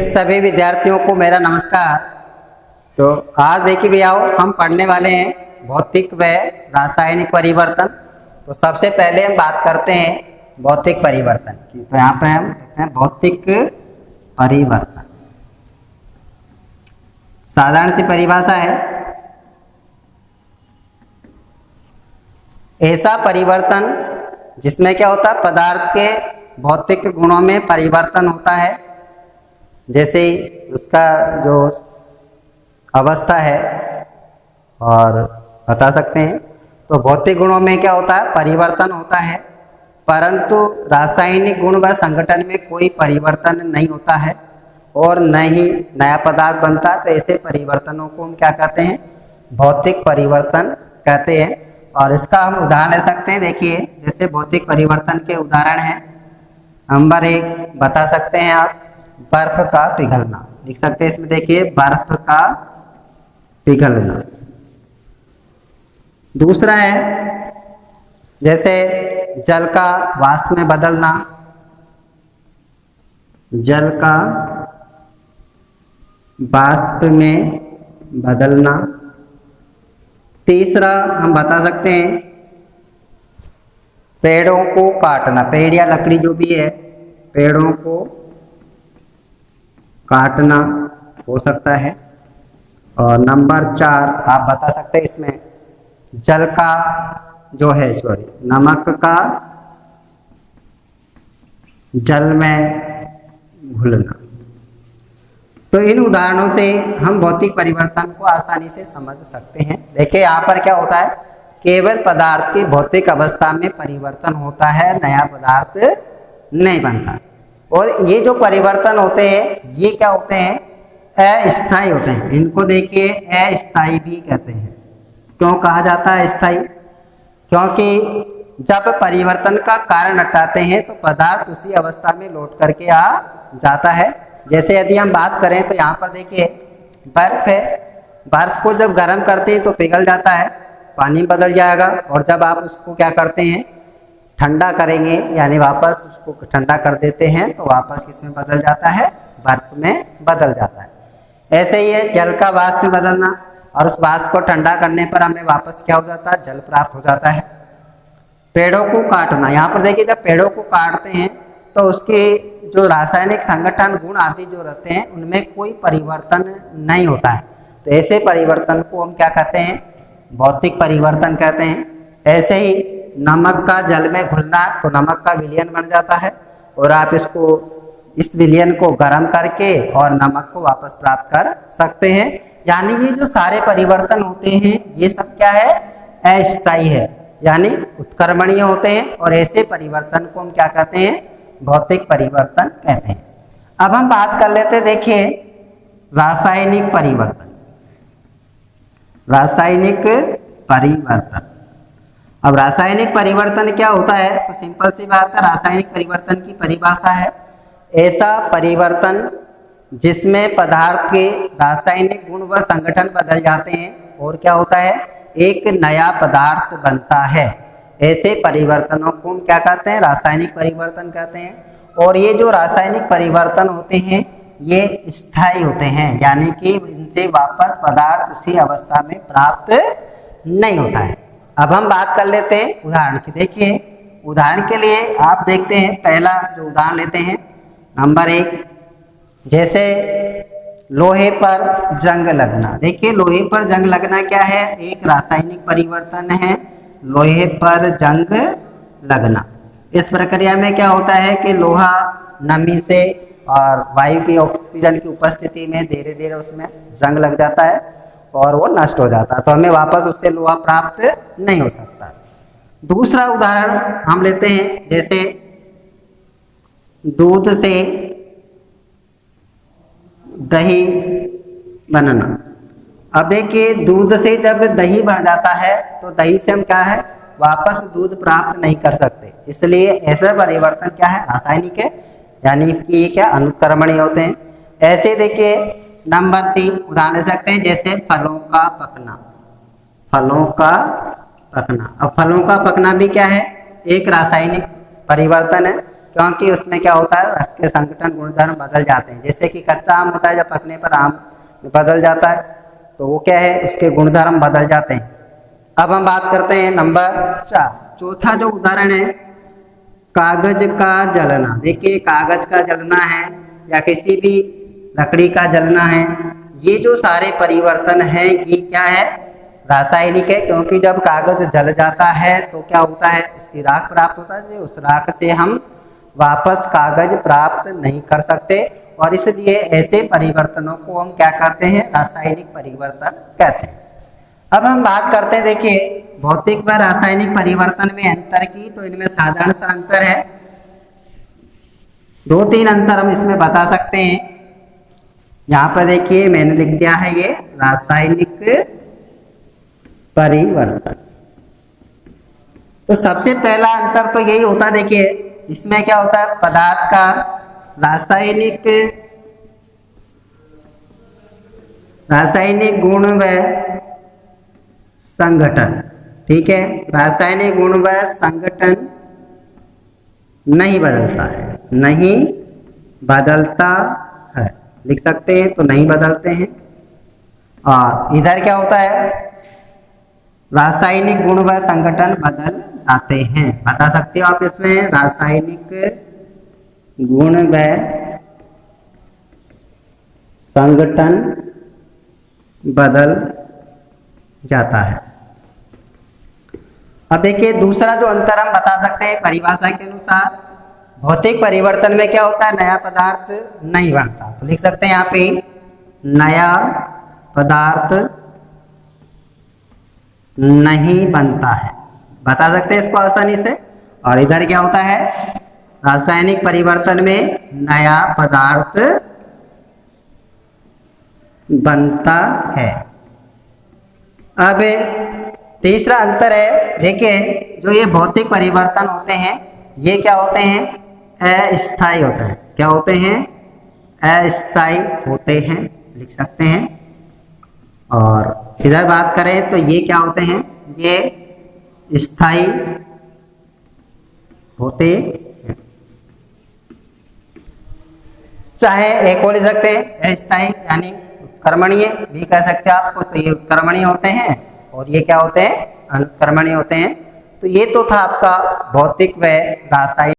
सभी विद्यार्थियों को मेरा नमस्कार। तो आज देखिए भैया हम पढ़ने वाले हैं भौतिक व रासायनिक परिवर्तन। तो सबसे पहले हम बात करते हैं भौतिक परिवर्तन की। तो यहाँ पे हम लिखते हैं भौतिक परिवर्तन। साधारण सी परिभाषा है, ऐसा परिवर्तन जिसमें क्या होता है, पदार्थ के भौतिक गुणों में परिवर्तन होता है। जैसे उसका जो अवस्था है और बता सकते हैं। तो भौतिक गुणों में क्या होता है, परिवर्तन होता है, परंतु रासायनिक गुण व संगठन में कोई परिवर्तन नहीं होता है और न ही नया पदार्थ बनता। तो ऐसे परिवर्तनों को हम क्या कहते हैं, भौतिक परिवर्तन कहते हैं। और इसका हम उदाहरण ले सकते हैं। देखिए जैसे भौतिक परिवर्तन के उदाहरण हैं, नंबर 1 बता सकते हैं आप, बर्फ का पिघलना लिख सकते हैं इसमें। देखिए बर्फ का पिघलना। दूसरा है जैसे जल का वाष्प में बदलना, जल का वाष्प में बदलना। तीसरा हम बता सकते हैं पेड़ों को काटना, पेड़ या लकड़ी जो भी है, पेड़ों को काटना हो सकता है। और नंबर 4 आप बता सकते हैं इसमें जल का जो है नमक का जल में घुलना। तो इन उदाहरणों से हम भौतिक परिवर्तन को आसानी से समझ सकते हैं। देखिए यहाँ पर क्या होता है, केवल पदार्थ की भौतिक अवस्था में परिवर्तन होता है, नया पदार्थ नहीं बनता। और ये जो परिवर्तन होते हैं ये क्या होते हैं, अस्थायी होते हैं। इनको देखिए अस्थायी भी कहते हैं। क्यों कहा जाता है अस्थायी? क्योंकि जब परिवर्तन का कारण हटाते हैं तो पदार्थ उसी अवस्था में लौट करके आ जाता है। जैसे यदि हम बात करें तो यहाँ पर देखिए बर्फ है, बर्फ को जब गर्म करते हैं तो पिघल जाता है, पानी बदल जाएगा। और जब आप उसको क्या करते हैं, ठंडा करेंगे, यानी वापस उसको ठंडा कर देते हैं, तो वापस किसमें बदल जाता है, बर्फ में बदल जाता है। ऐसे ही है जल का वाष्प में बदलना, और उस वाष्प को ठंडा करने पर हमें वापस क्या हो जाता है, जल प्राप्त हो जाता है। पेड़ों को काटना, यहाँ पर देखिए जब पेड़ों को काटते हैं तो उसके जो रासायनिक संगठन गुण आदि जो रहते हैं उनमें कोई परिवर्तन नहीं होता है। तो ऐसे परिवर्तन को हम क्या कहते हैं, भौतिक परिवर्तन कहते हैं। ऐसे ही नमक का जल में घुलना, तो नमक का विलयन बन जाता है और आप इस विलयन को गर्म करके और नमक को वापस प्राप्त कर सकते हैं। यानी ये जो सारे परिवर्तन होते हैं ये सब क्या है, अस्थायी है, यानी उत्क्रमणीय होते हैं। और ऐसे परिवर्तन को हम क्या कहते हैं, भौतिक परिवर्तन कहते हैं। अब हम बात कर लेते हैं, देखिए रासायनिक परिवर्तन। रासायनिक परिवर्तन, अब रासायनिक परिवर्तन क्या होता है, तो सिंपल सी बात है, रासायनिक परिवर्तन की परिभाषा है ऐसा परिवर्तन जिसमें पदार्थ के रासायनिक गुण व संगठन बदल जाते हैं और क्या होता है, एक नया पदार्थ बनता है। ऐसे परिवर्तनों को हम क्या कहते हैं, रासायनिक परिवर्तन कहते हैं। और ये जो रासायनिक परिवर्तन होते हैं ये स्थायी होते हैं, यानी कि इनसे वापस पदार्थ उसी अवस्था में प्राप्त नहीं होता है। अब हम बात कर लेते हैं उदाहरण की। देखिए उदाहरण के लिए आप देखते हैं, पहला जो उदाहरण लेते हैं नंबर 1, जैसे लोहे पर जंग लगना। देखिए लोहे पर जंग लगना क्या है, एक रासायनिक परिवर्तन है, लोहे पर जंग लगना। इस प्रक्रिया में क्या होता है कि लोहा नमी से और वायु की ऑक्सीजन की उपस्थिति में धीरे धीरे उसमें जंग लग जाता है और वो नष्ट हो जाता है। तो हमें वापस उससे लोहा प्राप्त नहीं हो सकता। दूसरा उदाहरण हम लेते हैं, जैसे दूध से दही बनना। अब देखिए दूध से जब दही बन जाता है तो दही से हम क्या है, वापस दूध प्राप्त नहीं कर सकते। इसलिए ऐसा परिवर्तन क्या है, रासायनिक है, यानी कि ये क्या अनुक्रमणीय होते हैं। ऐसे देखिए नंबर 3 उदाहरण ले सकते हैं, जैसे फलों का पकना। फलों का पकना, अब फलों का पकना भी क्या है, एक रासायनिक परिवर्तन है। क्योंकि उसमें क्या होता है, रस के संघटन गुणधर्म बदल जाते हैं। जैसे कि कच्चा आम होता है, जब पकने पर आम बदल जाता है, तो वो क्या है, उसके गुणधर्म बदल जाते हैं। अब हम बात करते हैं नंबर 4, चौथा जो उदाहरण है, कागज का जलना। देखिए कागज का जलना है या किसी भी लकड़ी का जलना है, ये जो सारे परिवर्तन हैं ये क्या है, रासायनिक है। क्योंकि जब कागज जल जाता है तो क्या होता है, उसकी राख प्राप्त होता है, उस राख से हम वापस कागज प्राप्त नहीं कर सकते, और इसलिए ऐसे परिवर्तनों को हम क्या कहते हैं, रासायनिक परिवर्तन कहते हैं। अब हम बात करते हैं, देखिए भौतिक व रासायनिक परिवर्तन में अंतर की, तो इनमें साधारण सा अंतर है, 2-3 अंतर हम इसमें बता सकते हैं। यहाँ पर देखिए मैंने लिख दिया है ये रासायनिक परिवर्तन। तो सबसे पहला अंतर तो यही होता है, देखिए इसमें क्या होता है, पदार्थ का रासायनिक गुण व संगठन, ठीक है, रासायनिक गुण व संगठन नहीं बदलता है, नहीं बदलता है, लिख सकते हैं, तो नहीं बदलते हैं। और इधर क्या होता है, रासायनिक गुण व संगठन बदल जाते हैं। बता सकते हो आप इसमें, रासायनिक गुण व संगठन बदल जाता है। अब देखिए दूसरा जो अंतर हम बता सकते हैं परिभाषा के अनुसार, भौतिक परिवर्तन में क्या होता है, नया पदार्थ नहीं बनता, तो लिख सकते हैं यहाँ पे नया पदार्थ नहीं बनता है, बता सकते हैं इसको आसानी से। और इधर क्या होता है, रासायनिक परिवर्तन में नया पदार्थ बनता है। अब तीसरा अंतर है, देखिए जो ये भौतिक परिवर्तन होते हैं ये क्या होते हैं, अस्थायी होते हैं। क्या होते हैं, अस्थायी होते हैं, लिख सकते हैं। और इधर बात करें तो ये क्या होते हैं, ये स्थायी होते हैं। चाहे एक और लिख सकते हैं, अस्थायी यानी कर्मणीय भी कह सकते हैं आपको, तो ये कर्मणीय होते हैं और ये क्या होते हैं, अनुकर्मणीय होते हैं। तो ये तो था आपका भौतिक व रासायनिक